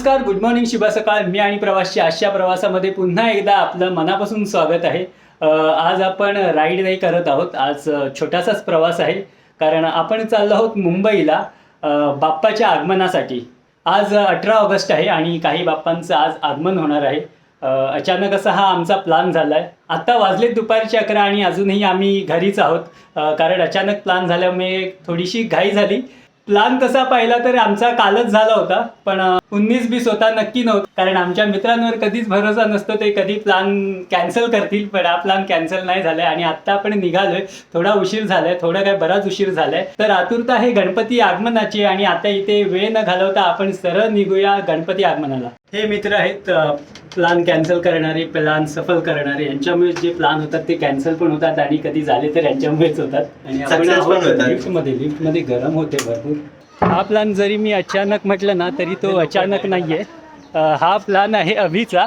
नमस्कार, good morning, शुभ सकाळ. मी आणि प्रवासची आजच्या प्रवासामध्ये पुन्हा एकदा आपलं मनापासून स्वागत आहे. आज आपण राईड नाही करत आहोत. आज छोटासाच प्रवास आहे, कारण आपण चाललो आहोत मुंबईला बाप्पाच्या आगमनासाठी. आज 18 ऑगस्ट आहे आणि काही बाप्पांचं आज आगमन होणार आहे. अचानक असा हा आमचा प्लान झाला आहे. आत्ता वाजलेत दुपारचे 11 आणि अजूनही आम्ही घरीच आहोत, कारण अचानक प्लान झाल्यामुळे थोडीशी घाई झाली. प्लान तसा पाहिला तर आमचा कालच झाला होता, पण 19-20 होता नक्की नव्हतं, कारण आमच्या मित्रांवर कधीच भरोसा नसतो, ते कधी प्लान कॅन्सल करतील. पण हा प्लान कॅन्सल नाही झालाय आणि आत्ता आपण निघालोय. थोडा उशीर झालाय, थोडा काय बराच उशीर झालाय. तर आतुरता आहे गणपती आगमनाची आणि आता इथे वेळ न घालवता आपण सरळ निघूया गणपती आगमनाला. हे मित्र आहेत प्लान कॅन्सल करणारे, प्लान सफल करणारे. यांच्यामुळे जे प्लान होतात ते कॅन्सल पण होतात आणि कधी झाले तर यांच्यामुळेच होतात. आणि आपण लिफ्टमध्ये गरम होते भरपूर. हा प्लान जरी मी अचानक म्हटलं ना तरी तो अचानक नाही आहे. हा प्लान आहे अभिचा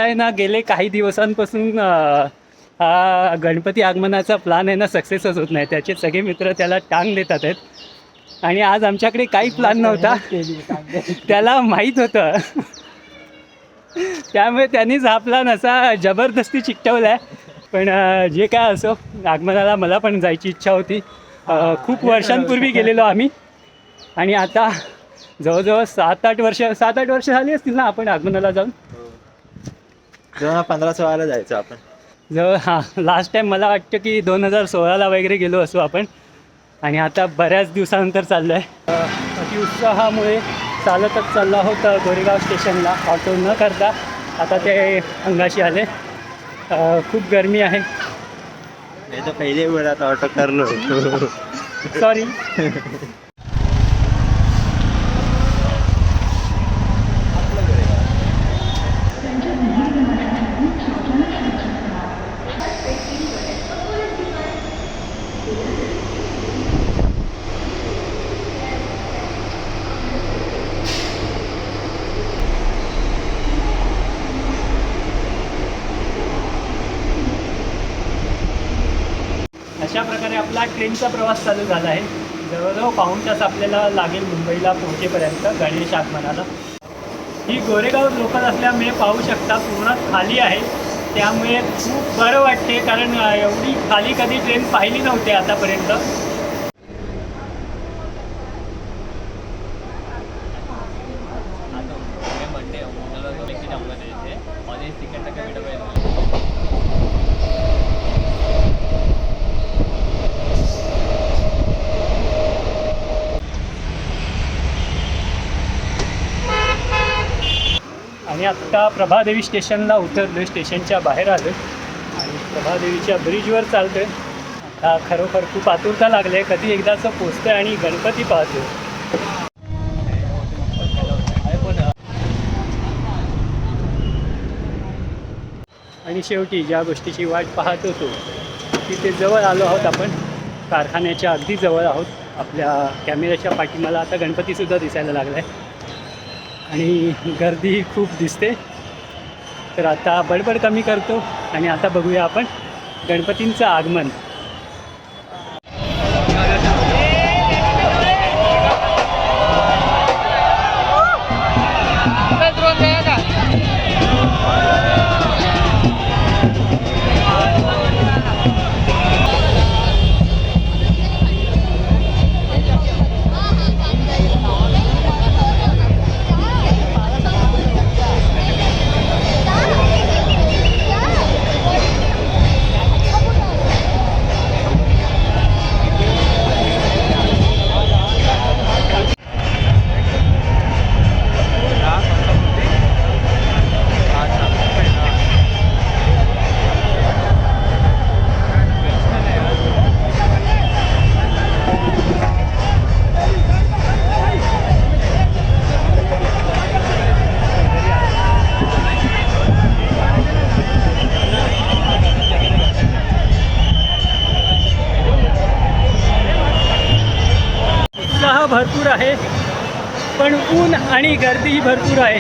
आहे ना. गेले काही दिवसांपासून हा गणपती आगमनाचा प्लान आहे ना सक्सेसच होत नाही. त्याचे सगळे मित्र त्याला टांग देतात आहेत आणि आज आमच्याकडे काही प्लान नव्हता, त्याला माहीत होतं. त्यामुळे त्यांनीच हा प्लान असा जबरदस्ती चिकटवला आहे. पण जे काय असो, आगमनाला मला पण जायची इच्छा होती. खूप वर्षांपूर्वी गेलेलो आम्ही आणि आता जवळजवळ 7-8 वर्ष झाली असतील ना आपण आगमनाला जाऊन. 2015-16 जायचं आपण. हां, लास्ट टाईम मला वाटतं की 2016ला वगैरे गेलो असो आपण. आणि आता बऱ्याच दिवसानंतर चाललो आहे. अतिउत्साहामुळे चालतच चाललो आहोत गोरेगाव स्टेशनला, ऑटो न करता. आता ते अंगाशी आले. खूप गरमी आहे. नाही तर पहिले वेळात ऑटो करलो. सॉरी. अशा प्रकारे आपला ट्रेनचा प्रवास चालू झाला आहे. जवळजवळ पाऊण तास आपल्याला लागेल मुंबईला पोहोचेपर्यंत गणेश आगमनाला. ही गोरेगाव लोकल असल्यामुळे पाहू शकता पूर्ण खाली आहे. त्यामुळे खूप बरं वाटते, कारण एवढी खाली कधी ट्रेन पाहिली नव्हती आतापर्यंत. आणि आत्ता प्रभादेवी स्टेशनला उतरलो, स्टेशनच्या बाहेर आलो आणि प्रभादेवीच्या ब्रिजवर चालतो आहे. आता खरोखर खूप आतुरता लागली आहे, कधी एकदाचं पोचतं आणि गणपती पाहतो. आणि शेवटी ज्या गोष्टीची वाट पाहत होतो तिथे जवळ आलो आहोत आपण. कारखान्याच्या अगदी जवळ आहोत. आपल्या कॅमेऱ्याच्या पाठीमाला आता गणपतीसुद्धा दिसायला लागला आहे आणि गर्दी खूप दिसते. तर आता बडबड कमी करतो आणि आता बघूया आपण गणपतींचं आगमन. भरपूर आहे, पण ऊन आणि गर्दी भरपूर आहे.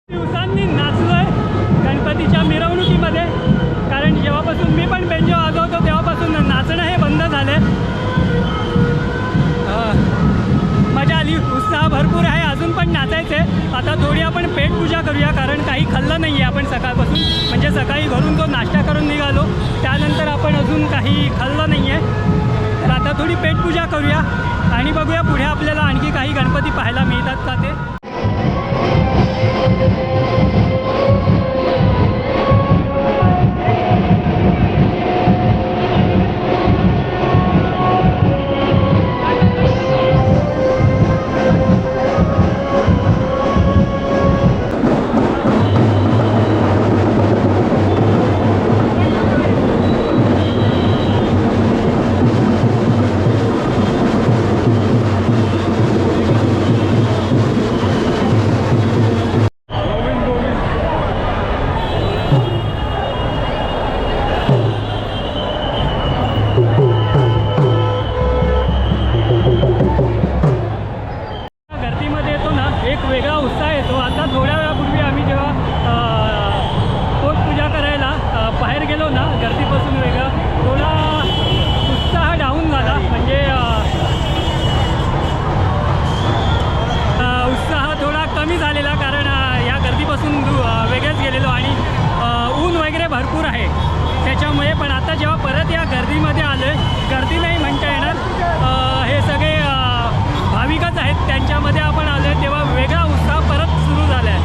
दिवसांनी नाचलोय गणपतीच्या मिरवणुकीमध्ये, कारण जेव्हापासून मी पण बेंजो वाजवतो तेव्हापासून नाचणं हे बंद झाले. मजा आली, उत्साह भरपूर आहे, अजून पण नाचायचं आहे. आता थोडी आपण पेटपूजा करूया, कारण काही खाल्लं नाही आहे आपण सकाळपासून. म्हणजे सकाळी घरून जो नाश्ता करून निघालो त्यानंतर आपण अजून काही खाल्लं नाही आहे. तर आता थोडी पेटपूजा करूया आणि बघूया पुढे आपल्याला आणखी काही गणपती पाहायला मिळतात का ते. गर्दीमध्ये येतो ना एक वेगळा उत्साह येतो. आता थोड्या वेळापूर्वी आम्ही जेव्हा पोटपूजा करायला बाहेर गेलो ना, गर्दीपासून वेगळा थोडा उत्साह डाऊन झाला. म्हणजे उत्साह थोडा कमी झालेला, कारण या गर्दीपासून वेगळेच गेलेलो आणि ऊन वगैरे भरपूर आहे त्याच्यामुळे. पण आता जेव्हा परत या गर्दीमध्ये आलो आहे, गर्दी नाही म्हणता येणार, हे सगळे भाविकच आहेत त्यांच्यामध्ये आपण आलो आहे, तेव्हा वेगळा उत्साह परत सुरू झाला आहे.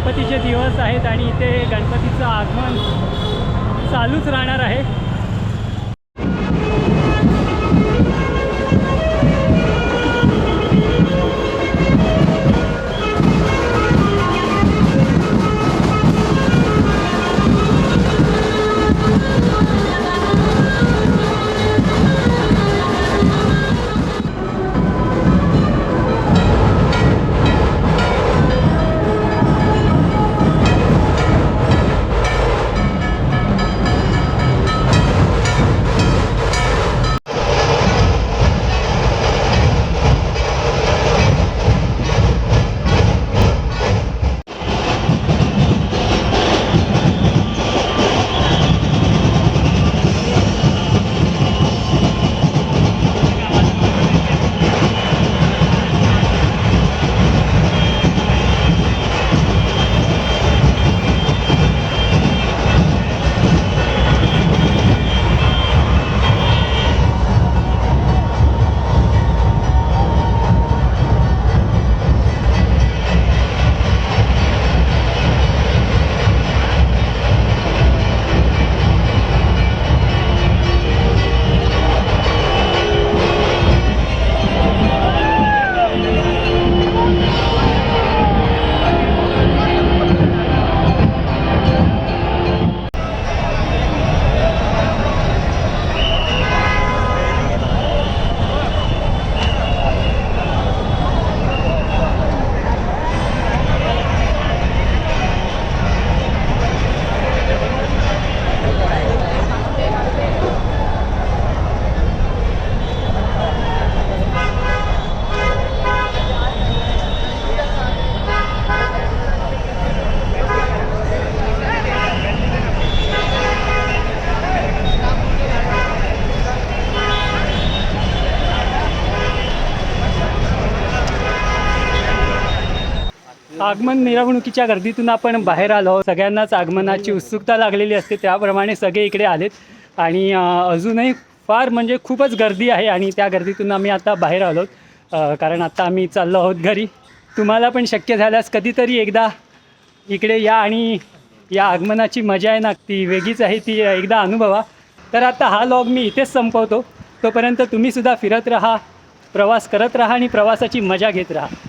गणपतीचे दिवस आहेत आणि इथे गणपतीचं आगमन चालूच राहणार आहे. आगमन मिरवणुकीच्या गर्दीतून आपण बाहेर आलो. सगळ्यांनाच आगमनाची उत्सुकता लागलेली असते, त्याप्रमाणे सगळे इकडे आलेत आणि अजूनही फार म्हणजे खूपच गर्दी आहे आणि त्या गर्दीतून आम्ही आता बाहेर आलो कारण आता आम्ही चाललो आहोत घरी. तुम्हाला पण शक्य झाल्यास कधीतरी एकदा इकडे या आणि या आगमनाची मजा आहे ना, ती वेगळीच आहे, ती एकदा अनुभवा. तर आता हा लॉग मी इथेच संपवतो. तोपर्यंत तुम्हीसुद्धा फिरत राहा, प्रवास करत राहा आणि प्रवासाची मजा घेत राहा.